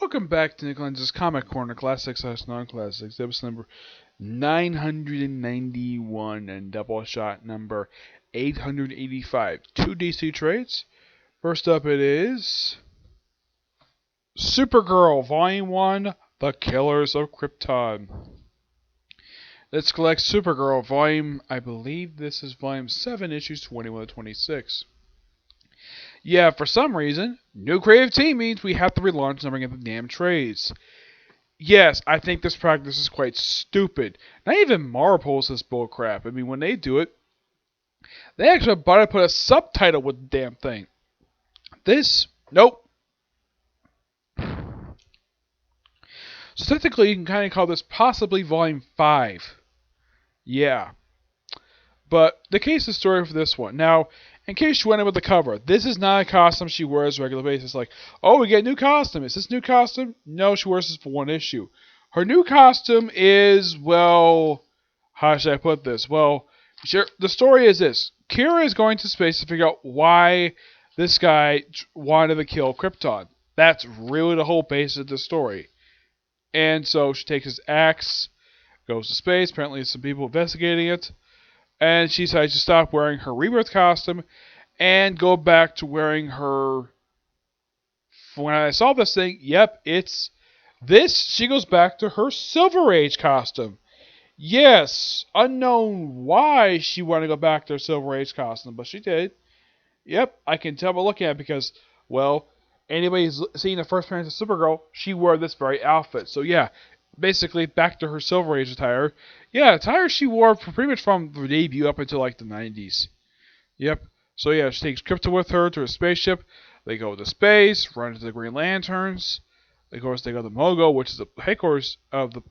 Welcome back to Nicholas' Comic Corner, Classics/Non-Classics, episode number 991 and Doubleshot number 885. Two DC trades. First up it is Supergirl, Volume 1, The Killers of Krypton. Let's collect Supergirl, Volume, I believe this is Volume 7, issues 21 to 26. Yeah, for some reason, new creative team means we have to relaunch numbering of the damn trades. Yes, I think this practice is quite stupid. Not even Marvel pulls this bullcrap. I mean, when they do it, they actually about to put a subtitle with the damn thing. This, nope. So technically, you can kind of call this possibly Volume 5. Yeah. But the case of story for this one. Now, in case you went in with the cover, this is not a costume she wears on a regular basis. Like, oh, we get a new costume. Is this new costume? No, she wears this for one issue. Her new costume is, well, how should I put this? Well, the story is this. Kira is going to space to figure out why this guy wanted to kill Krypton. That's really the whole basis of the story. And so she takes his axe, goes to space. Apparently, there's some people investigating it. And she decides to stop wearing her rebirth costume and go back to wearing her... When I saw this thing, yep, it's this. She goes back to her Silver Age costume. Yes, unknown why she wanted to go back to her Silver Age costume, but she did. Yep, I can tell by looking at it because, well, anybody's seen the first appearance of Supergirl, she wore this very outfit. So yeah, basically back to her Silver Age attire. Yeah, attire she wore pretty much from the debut up until like the 90s. Yep. So yeah, she takes Krypton with her to a spaceship. They go to space, run into the Green Lanterns. Of course, they go to Mogo, which is the headquarters of the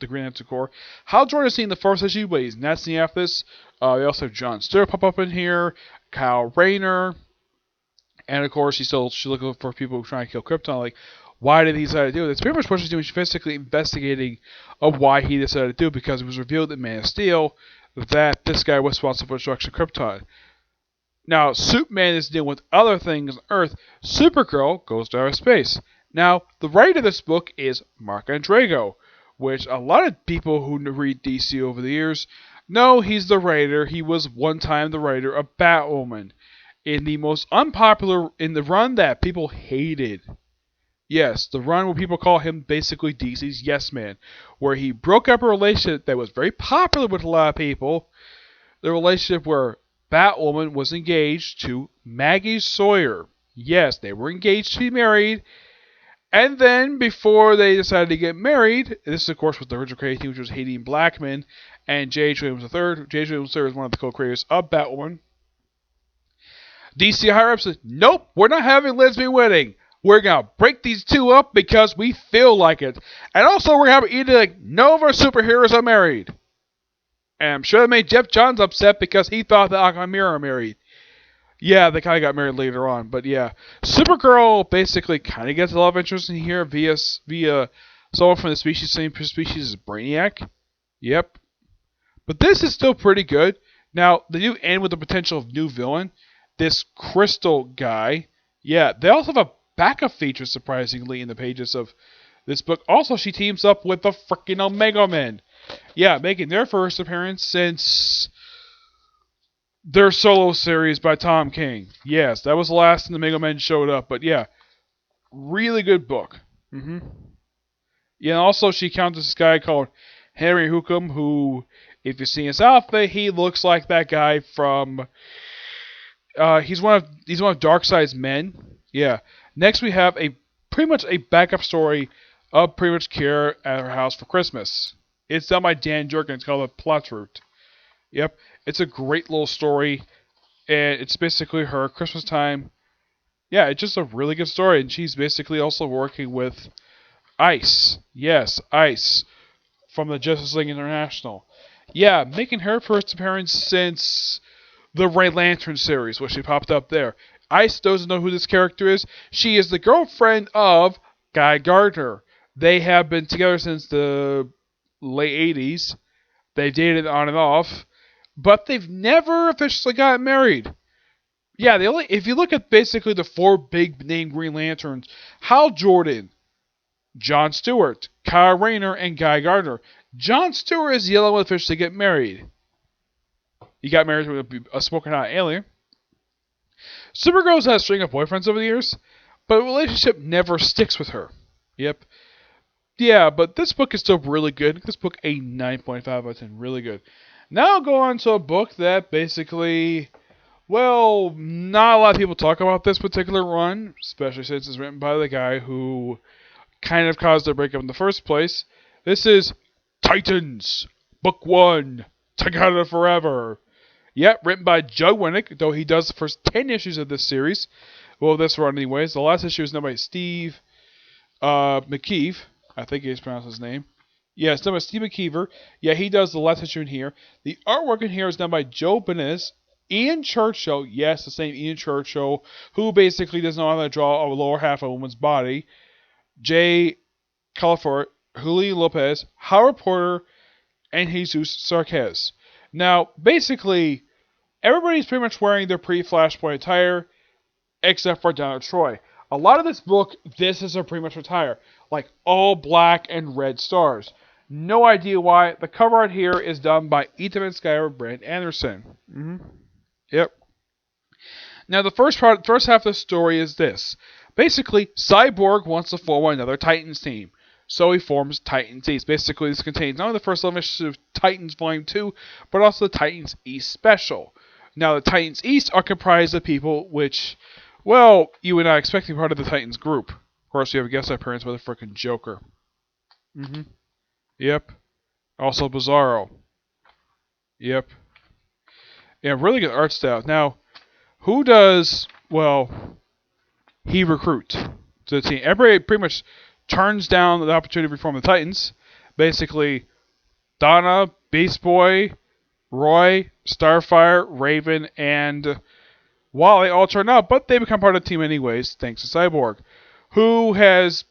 Green Lantern Corps. Hal Jordan is seen in the first issue, but he's not seen after this. They also have John Stewart pop up in here, Kyle Rayner, and of course, she's looking for people trying to kill Krypton. Like, why did he decide to do it? It's pretty much what she's doing. She's basically investigating of why he decided to do it, because it was revealed in Man of Steel that this guy was responsible for destruction of Krypton. Now, Superman is dealing with other things on Earth. Supergirl goes to outer space. Now, the writer of this book is Mark Andrego, which a lot of people who read DC over the years know he's the writer. He was one time the writer of Batwoman in the most unpopular, in the run that people hated. Yes, the run where people call him basically DC's Yes Man, where he broke up a relationship that was very popular with a lot of people. The relationship where Batwoman was engaged to Maggie Sawyer. Yes, they were engaged to be married. And then, before they decided to get married, this of course was the original creative team, which was Haydn Blackman and J.H. Williams III. J.H. Williams III is one of the co-creators of Batwoman. DC higher-ups said, nope, we're not having lesbian wedding. We're going to break these two up because we feel like it. And also, we're going to have either like, none of our superheroes are married. And I'm sure that made Jeff Johns upset because he thought that Aquaman and Mira are married. Yeah, they kind of got married later on. But yeah, Supergirl basically kind of gets a lot of interest in here via someone from the species, same species as Brainiac. Yep. But this is still pretty good. Now, they do end with the potential of new villain. This Crystal guy. Yeah, they also have a backup feature, surprisingly, in the pages of this book. Also, she teams up with the freaking Omega Men. Yeah, making their first appearance since their solo series by Tom King. Yes, that was the last time the Omega Men showed up. But yeah, really good book. Yeah, and also she encounters this guy called Henry Hookham, who, if you see his outfit, he looks like that guy from... he's one of Darkseid's men. Yeah. Next we have pretty much a backup story of pretty much Kira at her house for Christmas. It's done by Dan Jurgens. It's called The Plot Route. Yep. It's a great little story. And it's basically her Christmas time. Yeah, it's just a really good story. And she's basically also working with Ice. Yes, Ice. From the Justice League International. Yeah, making her first appearance since the Red Lantern series, where she popped up there. Ice doesn't know who this character is. She is the girlfriend of Guy Gardner. They have been together since the late 80s. They dated on and off. But they've never officially gotten married. Yeah, if you look at basically the four big name Green Lanterns, Hal Jordan, Jon Stewart, Kyle Rayner, and Guy Gardner. Jon Stewart is yelling with fish to get married. He got married to a smoking hot alien. Supergirl's had a string of boyfriends over the years, but a relationship never sticks with her. Yep. Yeah, but this book is still really good. This book a 9.5 out of 10. Really good. Now I'll go on to a book that basically, well, not a lot of people talk about this particular run, especially since it's written by the guy who kind of caused their breakup in the first place. This is Titans, Book 1, Together Forever. Yep, written by Joe Winnick, though he does the first 10 issues of this series. Well, this run anyways. The last issue is done by Steve McKeever. I think he's pronounced his name. Yeah, it's done by Steve McKeever. Yeah, he does the last issue in here. The artwork in here is done by Joe Benes. Ian Churchill, yes, the same Ian Churchill, who basically doesn't know how to draw a lower half of a woman's body. Jay Calafort, Julio Lopez, Howard Porter, and Jesus Sarquez. Now, basically, everybody's pretty much wearing their pre-Flashpoint attire, except for Donna Troy. A lot of this book, this is their pretty much attire. Like, all black and red stars. No idea why. The cover art here is done by Ethan and Skyler Brand Anderson. Yep. Now, the first half of the story is this. Basically, Cyborg wants to form another Titans team. So he forms Titans East. Basically, this contains not only the first 11 issues of Titans Volume 2, but also the Titans East Special. Now, the Titans East are comprised of people which, well, you would not expect to be part of the Titans group. Of course, you have a guest appearance by the frickin' Joker. Yep. Also Bizarro. Yep. Yeah, really good art style. Now, who does, well, he recruit to the team? Everybody pretty much turns down the opportunity to reform the Titans. Basically, Donna, Beast Boy, Roy, Starfire, Raven, and Wally all turn up, but they become part of the team anyways, thanks to Cyborg, who has,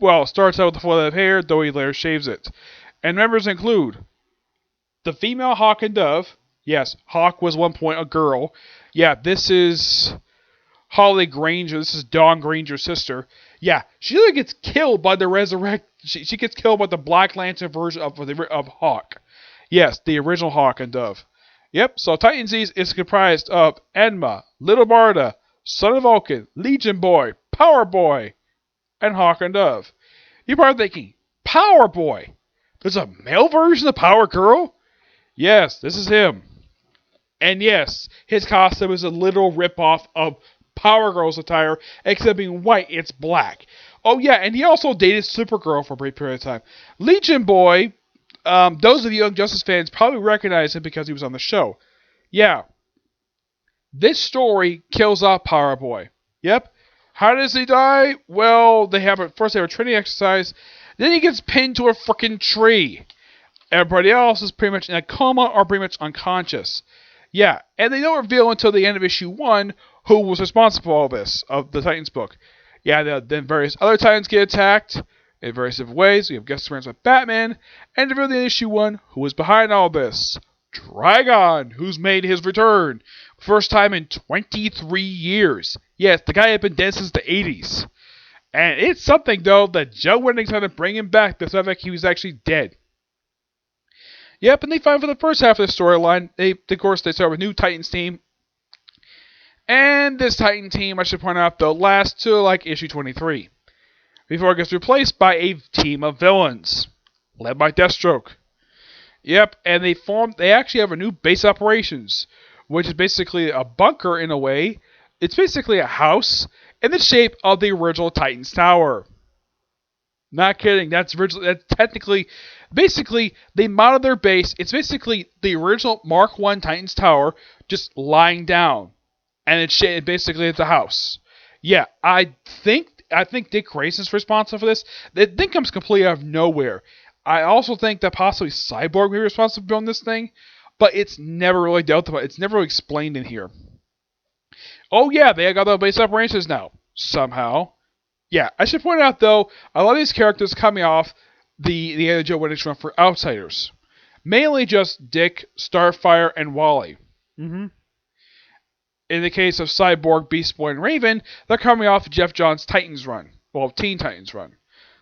well, starts out with the full head of hair, though he later shaves it. And members include the female Hawk and Dove. Yes, Hawk was one point a girl. Yeah, this is Holly Granger. This is Dawn Granger's sister. Yeah, she literally gets killed by the She gets killed by the Black Lantern version of Hawk. Yes, the original Hawk and Dove. Yep, so Titans East is comprised of Enma, Little Barda, Son of Vulcan, Legion Boy, Power Boy, and Hawk and Dove. You're probably thinking, Power Boy? There's a male version of Power Girl? Yes, this is him. And yes, his costume is a literal ripoff of Power Girl's attire, except being white, it's black. Oh yeah, and he also dated Supergirl for a brief period of time. Legion Boy, those of you Young Justice fans probably recognize him because he was on the show. Yeah. This story kills off Power Boy. Yep. How does he die? Well, first they have a training exercise, then he gets pinned to a freaking tree. Everybody else is pretty much in a coma or pretty much unconscious. Yeah, and they don't reveal until the end of issue 1 who was responsible for all this, of the Titans book. Yeah, then various other Titans get attacked in various different ways. We have guest appearances with Batman, and reveal in issue 1 who was behind all this. Trigon, who's made his return. First time in 23 years. Yes, the guy had been dead since the 80s. And it's something, though, that Joe Winnick's trying to bring him back, the fact he was actually dead. Yep, and they find for the first half of the storyline, they start with a new Titans team. And this Titan team, I should point out, though, lasts to like issue 23. Before it gets replaced by a team of villains, led by Deathstroke. Yep, and they actually have a new base operations, which is basically a bunker in a way. It's basically a house in the shape of the original Titans Tower. Not kidding, that's technically, basically, they modeled their base. It's basically the original Mark I Titans Tower just lying down. And it's basically it's a house. Yeah, I think Dick Grayson's responsible for this. It then comes completely out of nowhere. I also think that possibly Cyborg may be responsible for building this thing, but it's never really dealt with. It's never really explained in here. Oh yeah, they got the base operations now. Somehow. Yeah, I should point out though, a lot of these characters coming off the end of Joe Winnick's run for Outsiders. Mainly just Dick, Starfire, and Wally. In the case of Cyborg, Beast Boy, and Raven, they're coming off Jeff Johns' Titans run. Well, Teen Titans run.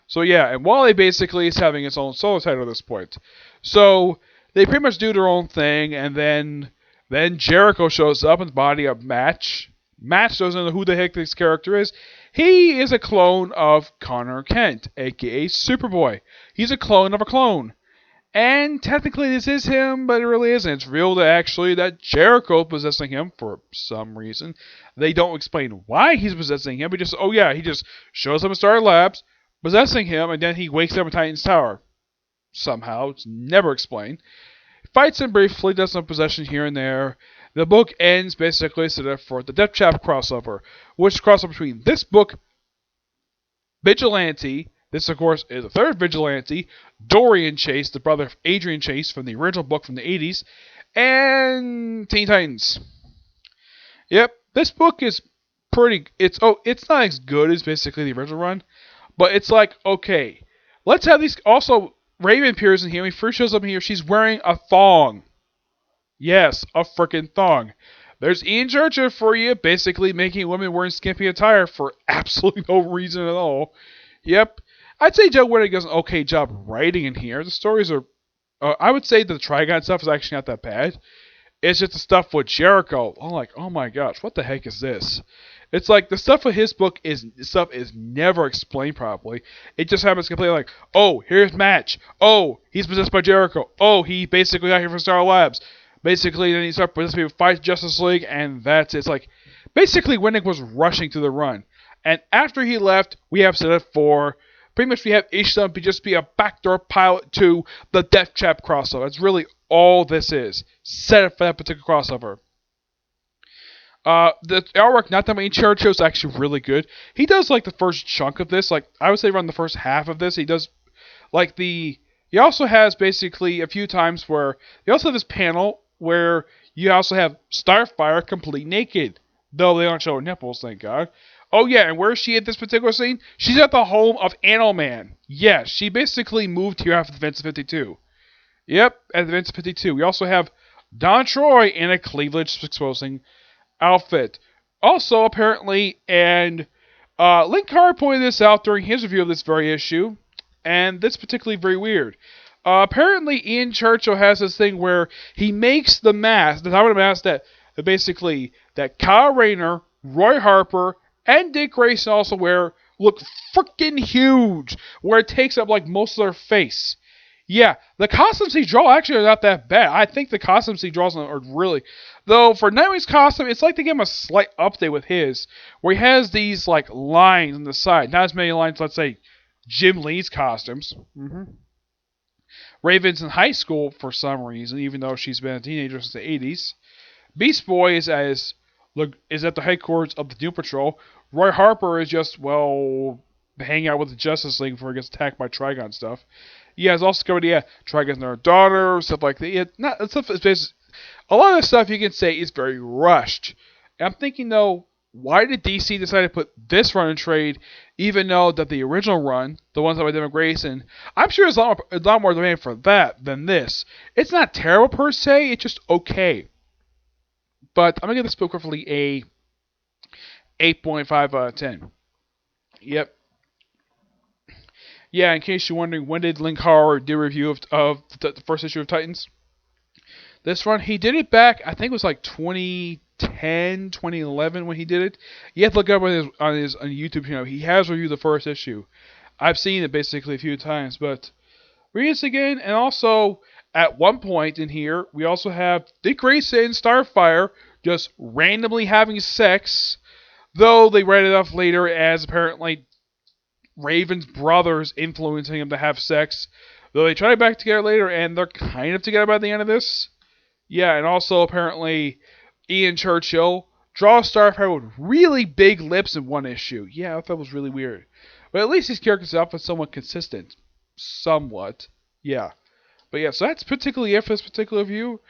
So yeah, and Wally basically is having its own solo title at this point. So they pretty much do their own thing, and then Jericho shows up in the body of Match. Match doesn't know who the heck this character is. He is a clone of Connor Kent, aka Superboy. He's a clone of a clone. And technically this is him, but it really isn't. It's real that Jericho possessing him for some reason. They don't explain why he's possessing him, but just, oh yeah, he just shows up in Star Labs, possessing him, and then he wakes up in Titan's Tower. Somehow, it's never explained. Fights him briefly, does some possession here and there. The book ends basically set up for the Death Trap crossover, which crossover between this book, Vigilante. This, of course, is the third Vigilante, Dorian Chase, the brother of Adrian Chase from the original book from the 80s, and Teen Titans. Yep, this book is it's not as good as basically the original run, but it's like, okay, let's have these. Also, Raven appears in here. When he first shows up in here, she's wearing a thong. Yes, a freaking thong. There's Ian Churchill for you, basically making women wearing skimpy attire for absolutely no reason at all. Yep. I'd say Joe Winnick does an okay job writing in here. The stories are... I would say the Trigon stuff is actually not that bad. It's just the stuff with Jericho. I'm like, oh my gosh, what the heck is this? It's like the stuff with his book is never explained properly. It just happens completely like, oh, here's Match. Oh, he's possessed by Jericho. Oh, he basically got here from Star Labs. Basically, then he starts possessing people, fights Justice League, and that's it. It's like, basically Winnick was rushing through the run. And after he left, we have set up for... Pretty much we have Ishtam just be a backdoor pilot to the Death Trap crossover. That's really all this is. Set up for that particular crossover. The artwork, not that many Churchill, is actually really good. He does like the first chunk of this. Like, I would say around the first half of this. He does like the... He also has basically a few times where... He also have this panel where you also have Starfire complete naked. Though they don't show her nipples, thank God. Oh yeah, and where is she at this particular scene? She's at the home of Animal-Man. Yes, she basically moved here after the events of 52. Yep, at the events of 52. We also have Don Troy in a cleavage exposing outfit. Also, apparently, and Link Carr pointed this out during his review of this very issue, and this particularly very weird. Apparently, Ian Churchill has this thing where he makes the mask, the top of the mask that basically that Kyle Rayner, Roy Harper, and Dick Grayson also wear look freaking huge, where it takes up like most of their face. Yeah, the costumes he draws actually are not that bad. I think the costumes he draws are really... Though, for Nightwing's costume, it's like they give him a slight update with his, where he has these like lines on the side. Not as many lines, let's say, Jim Lee's costumes. Raven's in high school for some reason, even though she's been a teenager since the 80s. Beast Boy is at the headquarters of the Doom Patrol. Roy Harper is just, well, hanging out with the Justice League before he gets attacked by Trigon stuff. Yeah, it's also covered, Trigon's and her daughter, stuff like that. Yeah, a lot of the stuff you can say is very rushed. And I'm thinking, though, why did DC decide to put this run in trade, even though that the original run, the ones that were Devin Grayson, I'm sure there's a lot more demand for that than this. It's not terrible per se, it's just okay. But I'm going to give this book roughly a 8.5 out of 10. Yep. Yeah, in case you're wondering, when did Link Horror do a review of the first issue of Titans? This run, he did it back, I think it was like 2010, 2011 when he did it. You have to look up on his YouTube channel. He has reviewed the first issue. I've seen it basically a few times, but read this again. And also, at one point in here, we also have Dick Grayson and Starfire just randomly having sex, though they write it off later as apparently Raven's brothers influencing him to have sex. Though they try to back together later, and they're kind of together by the end of this. Yeah, and also apparently Ian Churchill draws Starfire with really big lips in one issue. Yeah, I thought that was really weird. But at least these characters are somewhat consistent. Somewhat. Yeah. But yeah, so that's particularly it for this particular review.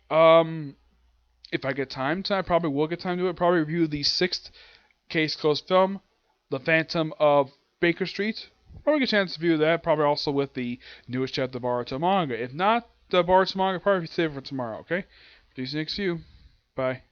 If I get time to, I probably will get time to it. Probably review the 6th case closed film, The Phantom of Baker Street. Probably get a chance to view that. Probably also with the newest chapter of Boruto manga. If not, the Boruto manga, probably save it for tomorrow, okay? See you next view. Bye.